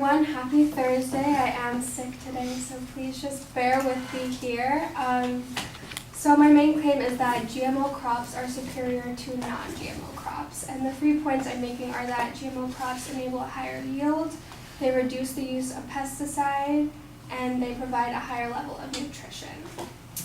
everyone. Happy Thursday. I am sick today, so please just bear with me here. So my main claim is that GMO crops are superior to non-GMO crops. And the 3 points I'm making are that GMO crops enable a higher yield, they reduce the use of pesticide, and they provide a higher level of nutrition.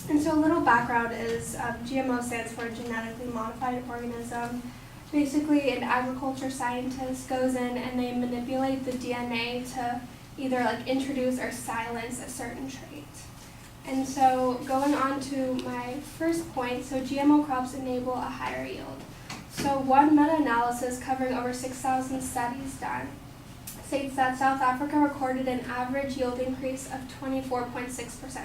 And so a little background is GMO stands for genetically modified organism. Basically, an agriculture scientist goes in and they manipulate the DNA to either introduce or silence a certain trait. And so going on to my first point, so GMO crops enable a higher yield. So one meta-analysis covering over 6,000 studies done states that South Africa recorded an average yield increase of 24.6%.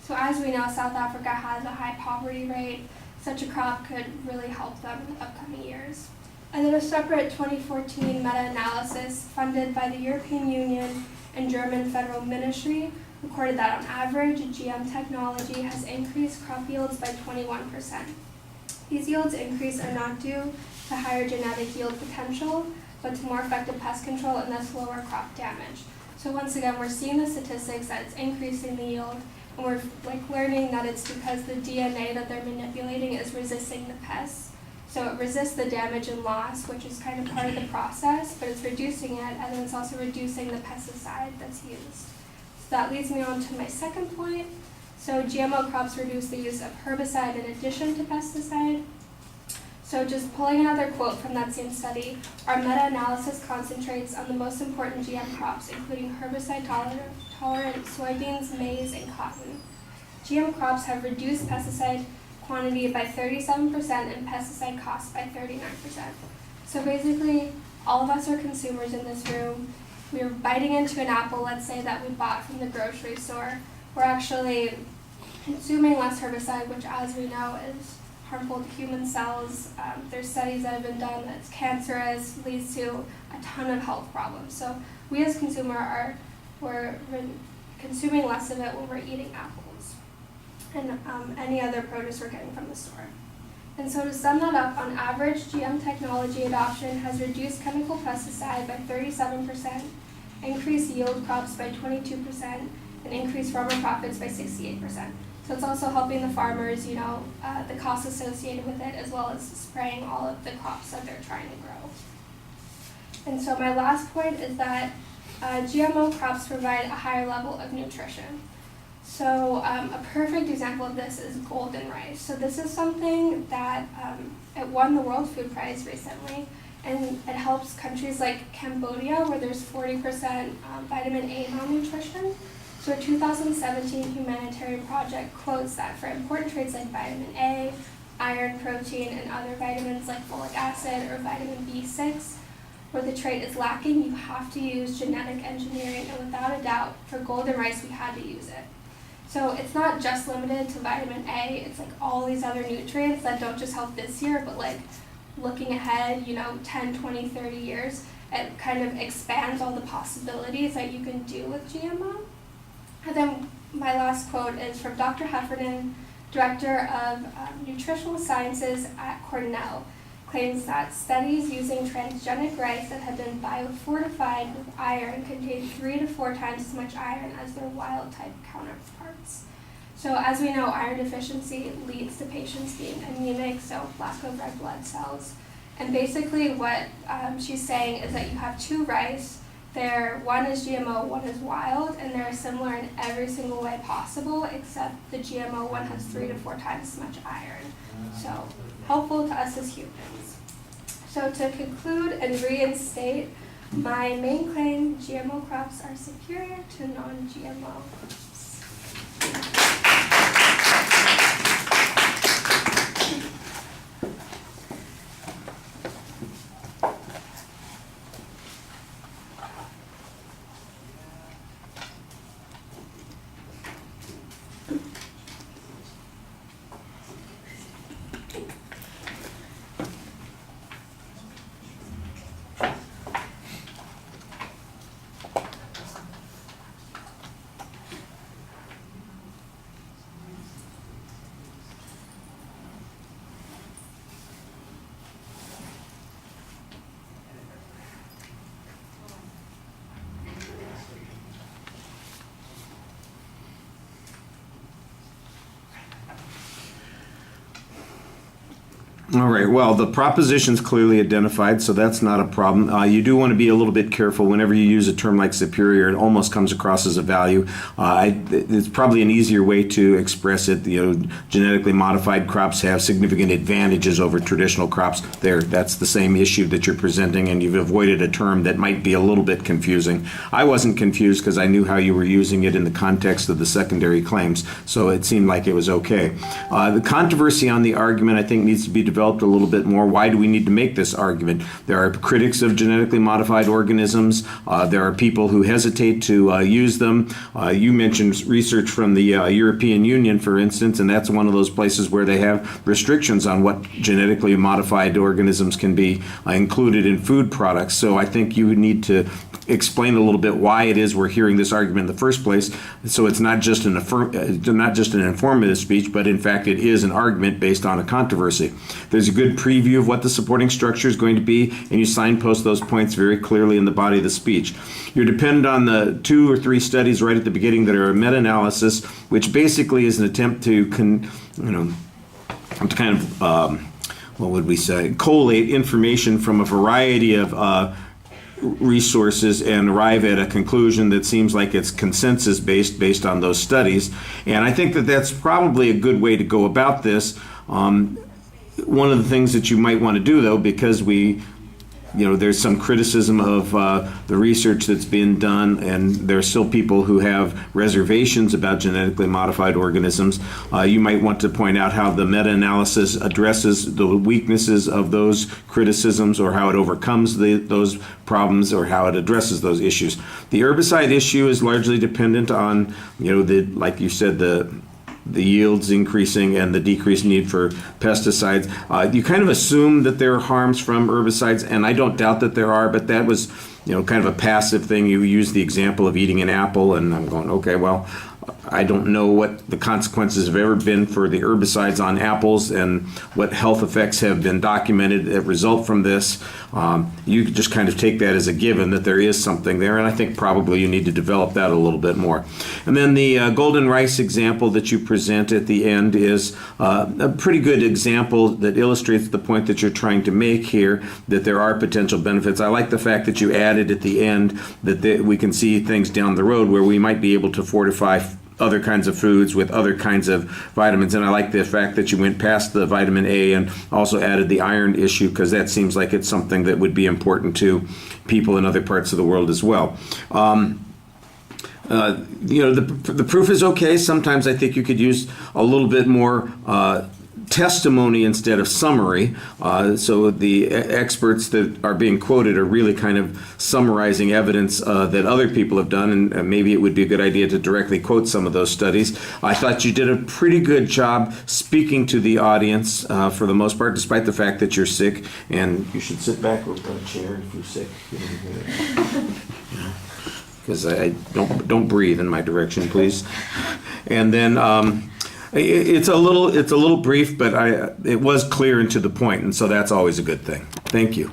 So as we know, South Africa has a high poverty rate. Such a crop could really help them in the upcoming years. And then a separate 2014 meta-analysis funded by the European Union and German Federal Ministry recorded that on average, GM technology has increased crop yields by 21%. These yields increase are not due to higher genetic yield potential, but to more effective pest control and thus lower crop damage. So once again, we're seeing the statistics that it's increasing the yield, and we're learning that it's because the DNA that they're manipulating is resisting the pests. So it resists the damage and loss, which is kind of part of the process, but it's reducing it, and then it's also reducing the pesticide that's used. So that leads me on to my second point. So GMO crops reduce the use of herbicide in addition to pesticide. So just pulling another quote from that same study, our meta-analysis concentrates on the most important GM crops, including herbicide-tolerant soybeans, maize, and cotton. GM crops have reduced pesticide quantity by 37% and pesticide costs by 39%. So basically, all of us are consumers in this room. We're biting into an apple, let's say, that we bought from the grocery store. We're actually consuming less herbicide, which as we know is harmful to human cells. There's studies that have been done that it's cancerous, leads to a ton of health problems. So we as consumer we're consuming less of it when we're eating apples and any other produce we're getting from the store. And so to sum that up, on average, GM technology adoption has reduced chemical pesticide by 37%, increased yield crops by 22%, and increased farmer profits by 68%. So it's also helping the farmers, the costs associated with it, as well as spraying all of the crops that they're trying to grow. And so my last point is that GMO crops provide a higher level of nutrition. So a perfect example of this is golden rice. So this is something that it won the World Food Prize recently, and it helps countries like Cambodia, where there's 40% vitamin A malnutrition. So a 2017 humanitarian project quotes that for important traits like vitamin A, iron, protein, and other vitamins like folic acid or vitamin B6, where the trait is lacking, you have to use genetic engineering, and without a doubt, for golden rice, we had to use it. So it's not just limited to vitamin A, it's all these other nutrients that don't just help this year, but looking ahead, 10, 20, 30 years, it kind of expands all the possibilities that you can do with GMO. And then my last quote is from Dr. Heffernan, Director of Nutritional Sciences at Cornell, claims that studies using transgenic rice that have been biofortified with iron contain 3 to 4 times as much iron as their wild-type counterparts. So as we know, iron deficiency leads to patients being anemic, so lack of red blood cells. And basically what she's saying is that you have 2 rice. One is GMO, one is wild, and they're similar in every single way possible, except the GMO one has 3 to 4 times as much iron. So helpful to us as humans. So to conclude and reinstate, my main claim, GMO crops are superior to non-GMO crops. All right, well, the proposition's clearly identified, so that's not a problem. You do want to be a little bit careful whenever you use a term like superior. It almost comes across as a value. It's probably an easier way to express it. Genetically modified crops have significant advantages over traditional crops. That's the same issue that you're presenting, and you've avoided a term that might be a little bit confusing. I wasn't confused because I knew how you were using it in the context of the secondary claims, so it seemed like it was okay. The controversy on the argument, I think, needs to be developed a little bit more. Why do we need to make this argument? There are critics of genetically modified organisms. There are people who hesitate to use them. You mentioned research from the European Union, for instance, and that's one of those places where they have restrictions on what genetically modified organisms can be included in food products. So I think you would need to explain a little bit why it is we're hearing this argument in the first place, so it's not just an informative speech, but in fact it is an argument based on a controversy. There's a good preview of what the supporting structure is going to be, and you signpost those points very clearly in the body of the speech. You're dependent on the 2 or 3 studies right at the beginning that are a meta-analysis, which basically is an attempt to collate information from a variety of resources and arrive at a conclusion that seems like it's consensus based on those studies. And I think that that's probably a good way to go about this. One of the things that you might want to do, though, because there's some criticism of the research that's been done, and there are still people who have reservations about genetically modified organisms. You might want to point out how the meta-analysis addresses the weaknesses of those criticisms, or how it overcomes those problems, or how it addresses those issues. The herbicide issue is largely dependent on, like you said, the yields increasing and the decreased need for pesticides. You kind of assume that there are harms from herbicides, and I don't doubt that there are, but that was kind of a passive thing. You use the example of eating an apple, and I'm going, okay, well, I don't know what the consequences have ever been for the herbicides on apples and what health effects have been documented that result from this. You just kind of take that as a given that there is something there, and I think probably you need to develop that a little bit more. And then the golden rice example that you present at the end is a pretty good example that illustrates the point that you're trying to make here, that there are potential benefits. I like the fact that you added at the end that we can see things down the road where we might be able to fortify other kinds of foods with other kinds of vitamins. And I like the fact that you went past the vitamin A and also added the iron issue, because that seems like it's something that would be important to people in other parts of the world as well. The proof is okay. Sometimes I think you could use a little bit more testimony instead of summary. So the experts that are being quoted are really kind of summarizing evidence that other people have done, and maybe it would be a good idea to directly quote some of those studies. I thought you did a pretty good job speaking to the audience for the most part, despite the fact that you're sick, and you should sit back with a chair if you're sick. Because I don't breathe in my direction, please. And then it's a little brief, but it was clear and to the point, and so that's always a good thing. Thank you.